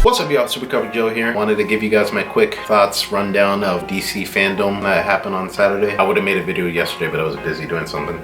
What's up, y'all? SuperCupofJoe here. Wanted to give you guys my quick thoughts rundown of DC FanDome that happened on Saturday. I would have made a video yesterday, but I was busy doing something.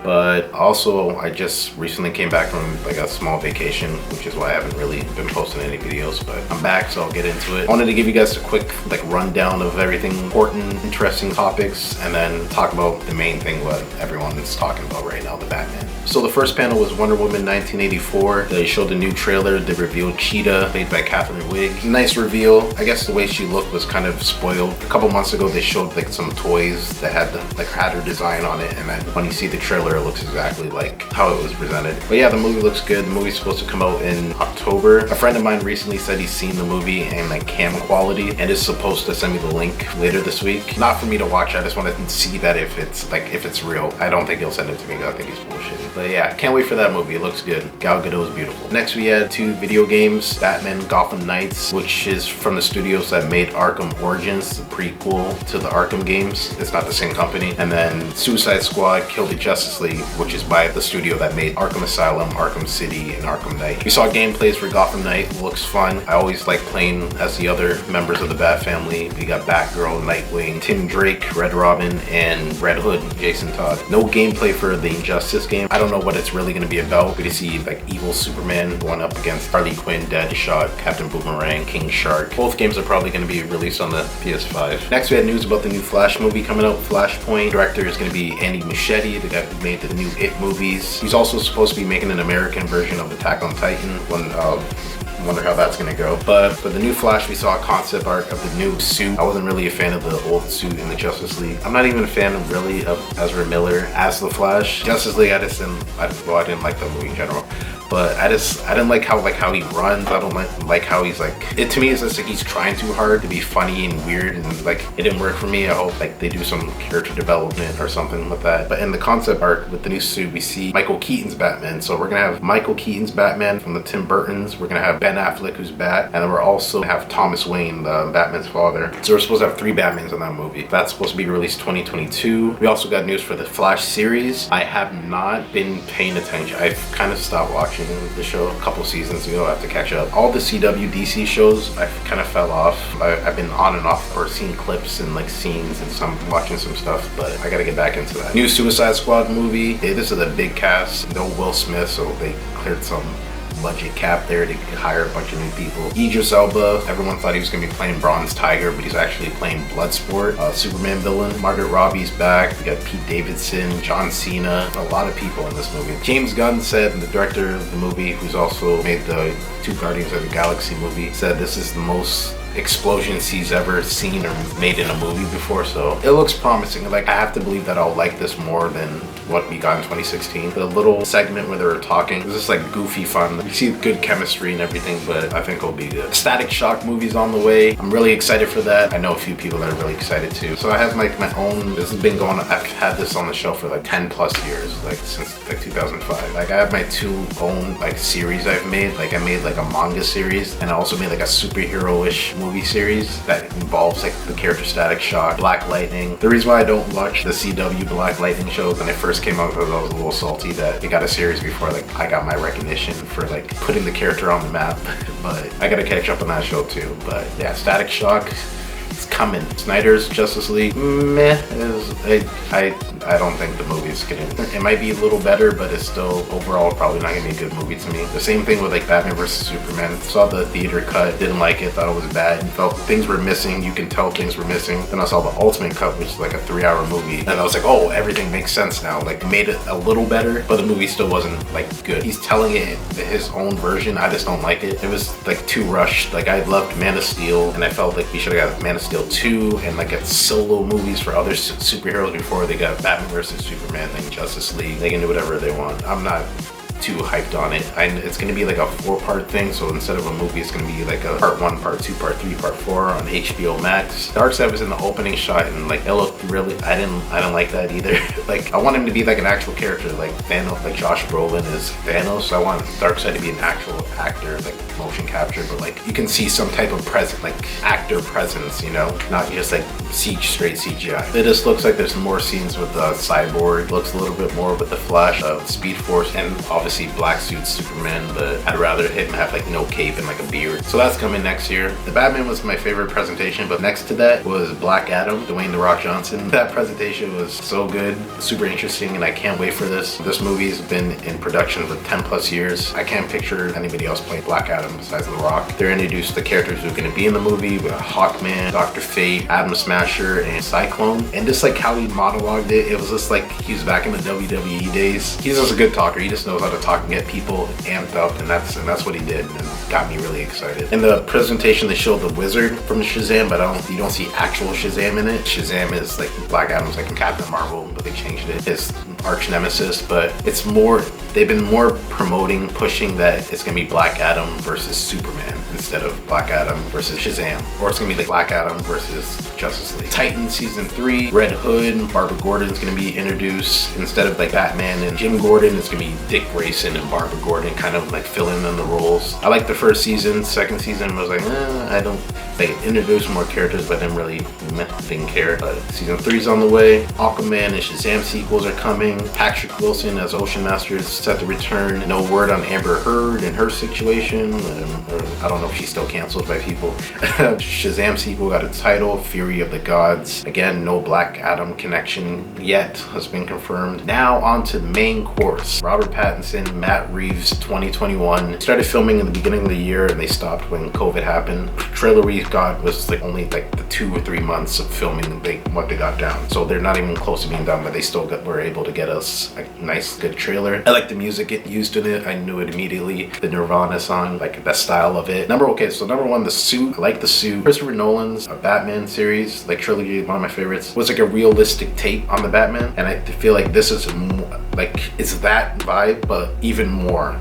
But also, I just recently came back from like a small vacation, which is why I haven't really been posting any videos, but I'm back, so I'll get into it. I wanted to give you guys a quick like rundown of everything, important, interesting topics, and then talk about the main thing what everyone is talking about right now, the Batman. So the first panel was Wonder Woman 1984. They showed a new trailer. They revealed Cheetah, played by Catherine Wigg. Nice reveal. I guess the way she looked was kind of spoiled. A couple months ago, they showed like some toys that had her design on it, and then when you see the trailer, it looks exactly like how it was presented. But yeah, the movie looks good. The movie's supposed to come out in October. A friend of mine recently said he's seen the movie in like cam quality and is supposed to send me the link later this week. Not for me to watch, I just want to see that if it's real. I don't think he'll send it to me, I think he's bullshitting. But yeah, can't wait for that movie. It looks good. Gal Gadot is beautiful. Next we had two video games, Batman Gotham Knights, which is from the studios that made Arkham Origins, the prequel to the Arkham games. It's not the same company. And then Suicide Squad Kill the Justice League, which is by the studio that made Arkham Asylum, Arkham City, and Arkham Knight. We saw gameplays for Gotham Knight. It looks fun. I always like playing as the other members of the Bat family. We got Batgirl, Nightwing, Tim Drake, Red Robin, and Red Hood, Jason Todd. No gameplay for the Injustice game. I don't know what it's really going to be about. We see like evil Superman going up against Harley Quinn, Deadshot, Captain Boomerang, King Shark. Both games are probably going to be released on the PS5. Next we had news about the new Flash movie coming out, Flashpoint. Director is going to be Andy Muschietti, the guy who made the new It movies. He's also supposed to be making an American version of Attack on Titan. Wonder how that's gonna go. But for the new Flash, we saw a concept art of the new suit. I wasn't really a fan of the old suit in the Justice League. I'm not even a fan really of Ezra Miller as the Flash. Justice League, I didn't like the movie in general. But I didn't like how he runs. I don't like how he's like, it to me is just like he's trying too hard to be funny and weird, and like it didn't work for me. I hope like they do some character development or something with that. But in the concept art with the new suit, we see Michael Keaton's Batman. So we're gonna have Michael Keaton's Batman from the Tim Burtons. We're gonna have Ben Affleck, who's Bat, and then we're also gonna have Thomas Wayne, the Batman's father. So we're supposed to have 3 Batmans in that movie. That's supposed to be released 2022. We also got news for the Flash series. I have not been paying attention. I've kind of stopped watching the show a couple seasons ago. I have to catch up. All the CW DC shows, I kind of fell off. I've been on and off or seen clips and like scenes and watching some stuff, but I gotta get back into that. New Suicide Squad movie. This is a big cast. No Will Smith, so they cleared some budget cap there to hire a bunch of new people. Idris Elba, everyone thought he was gonna be playing Bronze Tiger, but he's actually playing Bloodsport, Superman villain. Margaret Robbie's back. We got Pete Davidson, John Cena, a lot of people in this movie. James Gunn said, the director of the movie, who's also made the 2 Guardians of the Galaxy movie, said this is the most explosions he's ever seen or made in a movie before, so it looks promising. Like, I have to believe that I'll like this more than what we got in 2016. The little segment where they were talking, it was just like goofy fun. You see good chemistry and everything, but I think it'll be good. Static Shock movie's on the way. I'm really excited for that. I know a few people that are really excited too. So I have like my own, this has been going, I've had this on the shelf for like 10 plus years, like since like 2005. Like I have my 2 own like series I've made. Like I made like a manga series, and I also made like a superhero-ish movie series that involves like the character Static Shock, Black Lightning. The reason why I don't watch the CW Black Lightning shows when it first came out, because I was a little salty that it got a series before like I got my recognition for like putting the character on the map. But I gotta catch up on that show too. But yeah, Static Shock, it's coming. Snyder's Justice League, meh. I don't think the movie's gonna, it might be a little better, but it's still overall probably not gonna be a good movie to me. The same thing with like Batman vs Superman. Saw the theater cut, didn't like it, thought it was bad, and felt things were missing. You can tell things were missing. Then I saw the Ultimate Cut, which is like a 3-hour movie, and I was like, oh, everything makes sense now. Like, made it a little better, but the movie still wasn't like good. He's telling it his own version. I just don't like it. It was like too rushed. Like, I loved Man of Steel, and I felt like we should have got Man of Steel 2 and like get solo movies for other superheroes before they got Batman vs Superman and Justice League. They can do whatever they want. I'm not too hyped on it. It's gonna be like a 4-part thing, so instead of a movie, it's gonna be like a part 1, part 2, part 3, part 4 on HBO Max. Darkseid was in the opening shot, and like it looked really, I didn't like that either. Like, I want him to be like an actual character, like Thanos, like Josh Brolin is Thanos. So I want Darkseid to be an actual actor, like motion capture, but like you can see some type of presence, like actor presence, you know, not just like straight CGI. It just looks like there's more scenes with Cyborg. Looks a little bit more with the Flash, Speed Force, and also obviously black suit Superman, but I'd rather him have like no cape and like a beard. So that's coming next year. The Batman was my favorite presentation, but next to that was Black Adam, Dwayne "The Rock" Johnson. That presentation was so good, super interesting, and I can't wait for this. This movie's been in production for 10 plus years. I can't picture anybody else playing Black Adam besides The Rock. They're introduced the characters who are going to be in the movie with Hawkman, Dr. Fate, Atom Smasher, and Cyclone. And just like how he monologued it, it was just like he was back in the WWE days. He's just a good talker. He just knows how to talk and get people amped up, and that's what he did, and got me really excited. In the presentation, they showed the Wizard from Shazam, but you don't see actual Shazam in it. Shazam is like Black Adam's like Captain Marvel, but they changed it. His arch nemesis, but it's more, they've been more promoting, pushing that it's gonna be Black Adam versus Superman instead of Black Adam versus Shazam, or it's gonna be like Black Adam versus Justice League. Titan season 3, Red Hood, Barbara Gordon's gonna be introduced instead of like Batman and Jim Gordon. It's gonna be Dick Grayson and Barbara Gordon kind of like filling in the roles. I like the first season. Second season was like, I don't. They introduced more characters, but didn't care. But season 3's on the way. Aquaman and Shazam sequels are coming. Patrick Wilson as Ocean Master is set to return. No word on Amber Heard and her situation. I don't know if she's still canceled by people. Shazam sequel got a title, Fury of the Gods. Again, no Black Adam connection yet has been confirmed. Now on to the main course. Robert Pattinson, Matt Reeves, 2021. Started filming in the beginning of the year and they stopped when COVID happened. Trailer we got was like only like the 2 or 3 months of filming what they got down. So they're not even close to being done, but they still were able to get us a nice, good trailer. I like the music it used in it. I knew it immediately. The Nirvana song, like the style of it. Number one, the suit. I like the suit. Christopher Nolan's Batman series, like trilogy, one of my favorites, was like a realistic take on the Batman, and I feel like this is more, like it's that vibe, but even more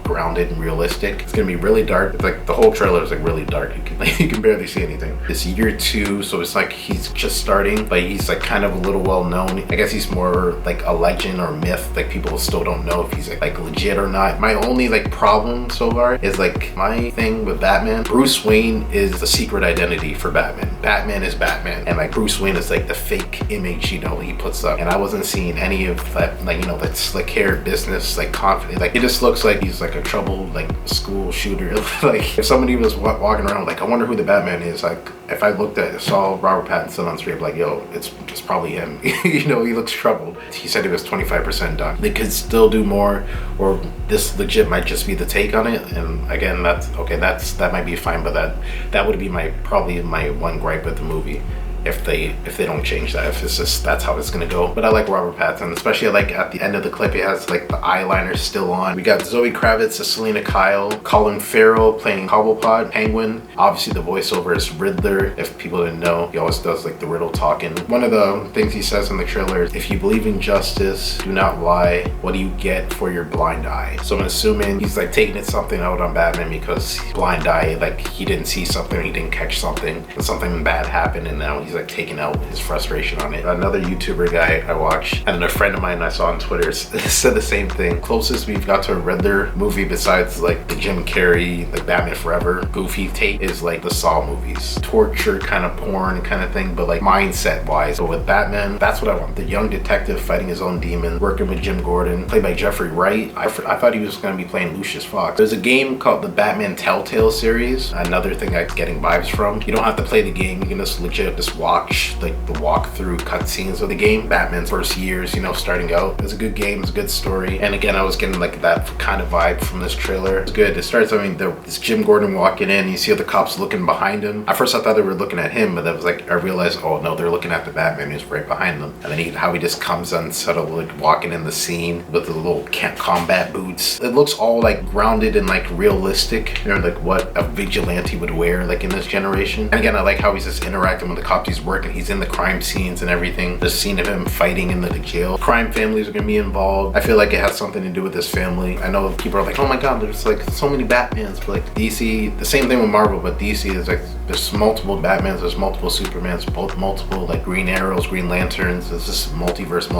grounded and realistic. It's gonna be really dark. It's like the whole trailer is like really dark. You can barely see anything. It's year 2, so it's like he's just starting, but he's like kind of a little well known. I guess he's more like a legend or myth. Like people still don't know if he's like legit or not. My only like problem so far is like my thing with Batman. Bruce Wayne is the secret identity for Batman. Batman is Batman, and like Bruce Wayne is like the fake image he puts up. And I wasn't seeing any of that, like that slick hair business, like confident. Like it just looks like he's like a troubled like school shooter. Like if somebody was walking around like, I wonder who the Batman is. Like if I saw Robert Pattinson on screen, like, yo, it's probably him. He looks troubled. He said it was 25% done. They could still do more, or this legit might just be the take on it. And again, that might be fine, but that would be probably my one gripe with the movie. If they don't change that, if it's just that's how it's gonna go. But I like Robert Pattinson, especially like at the end of the clip, it has like the eyeliner still on. We got Zoe Kravitz as Selena Kyle, Colin Farrell playing Cobblepot, Penguin. Obviously the voiceover is Riddler. If people didn't know, he always does like the riddle talking. One of the things he says in the trailer is, if you believe in justice, do not lie. What do you get for your blind eye? So I'm assuming he's like taking something out on Batman because blind eye, like he didn't see something, he didn't catch something, and something bad happened, and now he's like taking out his frustration on it. Another YouTuber guy I watch, and a friend of mine I saw on Twitter said the same thing. Closest we've got to a Riddler movie besides like the Jim Carrey, like Batman Forever goofy take, is like the Saw movies. Torture kind of porn kind of thing, but like mindset wise. But with Batman, that's what I want. The young detective fighting his own demon, working with Jim Gordon, played by Jeffrey Wright. I thought he was going to be playing Lucius Fox. There's a game called the Batman Telltale series. Another thing I'm getting vibes from. You don't have to play the game. You can just legit just watch like the walkthrough cutscenes of the game. Batman's first years, starting out. It's a good game, it's a good story. And again, I was getting like that kind of vibe from this trailer. It's good. It starts, this Jim Gordon walking in, you see the cops looking behind him. At first I thought they were looking at him, but that was like, I realized, oh no, they're looking at the Batman who's right behind them. And then how he just comes unsettled, like walking in the scene with the little combat boots. It looks all like grounded and like realistic, like what a vigilante would wear like in this generation. And again, I like how he's just interacting with the cops. He's working, he's in the crime scenes and everything. The scene of him fighting in the jail. Crime families are gonna be involved. I feel like it has something to do with this family. I know people are like, oh my god, there's like so many Batmans, but like DC, the same thing with Marvel, but DC is like, there's multiple Batmans, there's multiple Supermans, multiple like Green Arrows, Green Lanterns. It's just multiverse.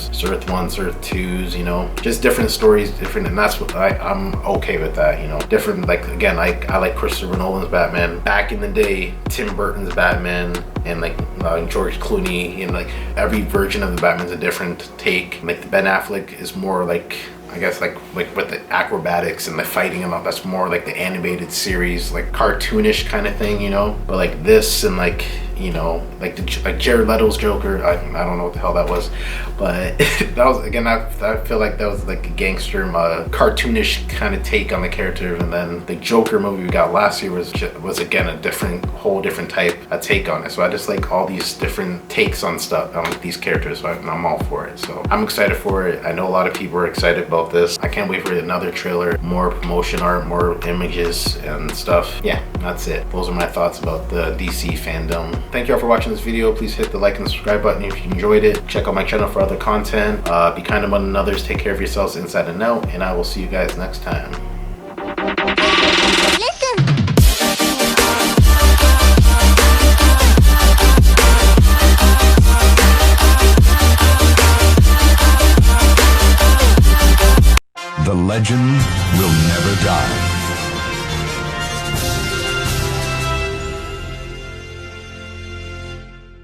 It's Earth 1s, Earth 2s, just different stories, different, and that's what I'm okay with that, different. Like again, I like Christopher Nolan's Batman. Back in the day, Tim Burton's Batman, and like George Clooney, and like every version of the Batman's a different take. Like the Ben Affleck is more like I guess like with the acrobatics and the fighting and all, that's more like the animated series, like cartoonish kind of thing, you know. But like this and like, you know, like Jared Leto's Joker, I don't know what the hell that was, but that was, again, I feel like that was like a gangster, cartoonish kind of take on the character. And then the Joker movie we got last year was again a whole different type of take on it. So I just like all these different takes on stuff, on these characters, so I'm all for it. So I'm excited for it. I know a lot of people are excited about this. I can't wait for another trailer, more promotion art, more images and stuff. Yeah, that's it. Those are my thoughts about the DC FanDome. Thank you all for watching this video. Please hit the like and subscribe button if you enjoyed it. Check out my channel for other content. Be kind to one another. Take care of yourselves inside and out. And I will see you guys next time. The legend will never die.